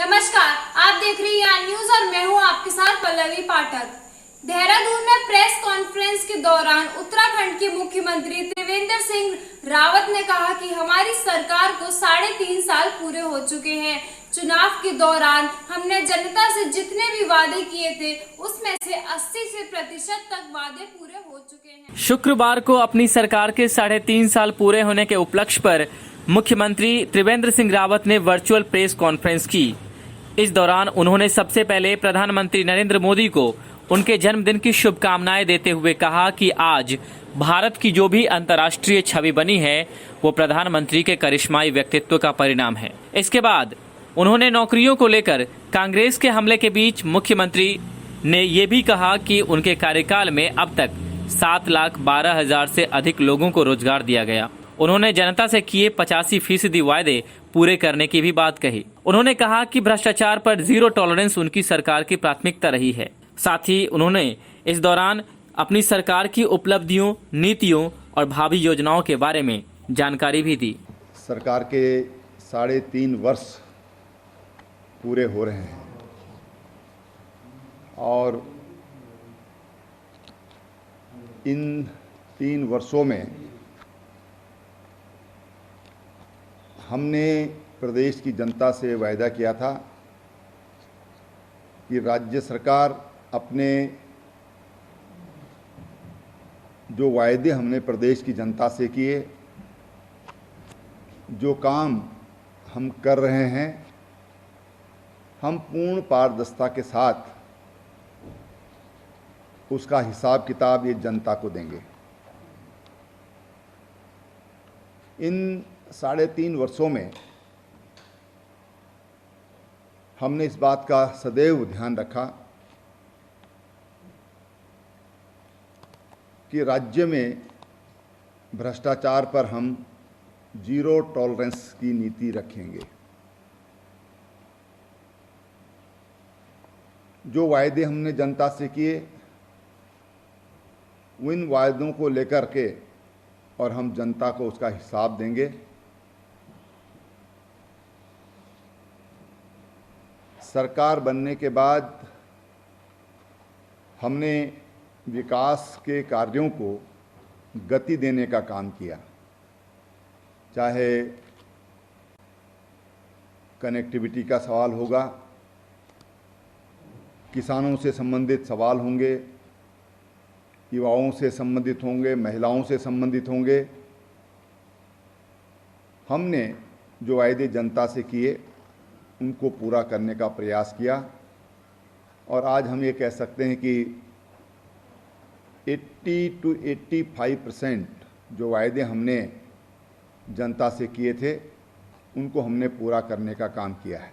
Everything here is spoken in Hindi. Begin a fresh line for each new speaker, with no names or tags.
नमस्कार, आप देख रही हैं आर न्यूज और मैं हूं आपके साथ पल्लवी पाठक। देहरादून में प्रेस कॉन्फ्रेंस के दौरान उत्तराखंड के मुख्यमंत्री त्रिवेंद्र सिंह रावत ने कहा कि हमारी सरकार को 3.5 साल पूरे हो चुके हैं। चुनाव के दौरान हमने जनता से जितने भी वादे किए थे उसमें से 80% तक वादे पूरे हो चुके हैं।
शुक्रवार को अपनी सरकार के 3.5 साल पूरे होने के उपलक्ष्य पर मुख्यमंत्री त्रिवेंद्र सिंह रावत ने वर्चुअल प्रेस कॉन्फ्रेंस की। इस दौरान उन्होंने सबसे पहले प्रधानमंत्री नरेंद्र मोदी को उनके जन्मदिन की शुभकामनाएं देते हुए कहा कि आज भारत की जो भी अंतर्राष्ट्रीय छवि बनी है वो प्रधानमंत्री के करिश्माई व्यक्तित्व का परिणाम है। इसके बाद उन्होंने नौकरियों को लेकर कांग्रेस के हमले के बीच मुख्यमंत्री ने ये भी कहा कि उनके कार्यकाल में अब तक 7,12,000 से अधिक लोगों को रोजगार दिया गया। उन्होंने जनता से किए 85% वायदे पूरे करने की भी बात कही। उन्होंने कहा कि भ्रष्टाचार पर जीरो टॉलरेंस उनकी सरकार की प्राथमिकता रही है। साथ ही उन्होंने इस दौरान अपनी सरकार की उपलब्धियों, नीतियों और भावी योजनाओं के बारे में जानकारी भी दी।
सरकार के 3.5 वर्ष पूरे हो रहे हैं और इन 3 वर्षों में हमने प्रदेश की जनता से वायदा किया था कि राज्य सरकार अपने जो वायदे हमने प्रदेश की जनता से किए, जो काम हम कर रहे हैं, हम पूर्ण पारदर्शिता के साथ उसका हिसाब किताब ये जनता को देंगे। इन 3.5 वर्षों में हमने इस बात का सदैव ध्यान रखा कि राज्य में भ्रष्टाचार पर हम जीरो टॉलरेंस की नीति रखेंगे। जो वायदे हमने जनता से किए, उन वायदों को लेकर के और हम जनता को उसका हिसाब देंगे। सरकार बनने के बाद हमने विकास के कार्यों को गति देने का काम किया, चाहे कनेक्टिविटी का सवाल होगा, किसानों से संबंधित सवाल होंगे, युवाओं से संबंधित होंगे, महिलाओं से संबंधित होंगे। हमने जो वायदे जनता से किए उनको पूरा करने का प्रयास किया और आज हम ये कह सकते हैं कि 80 to 85% जो वायदे हमने जनता से किए थे उनको हमने पूरा करने का काम किया है।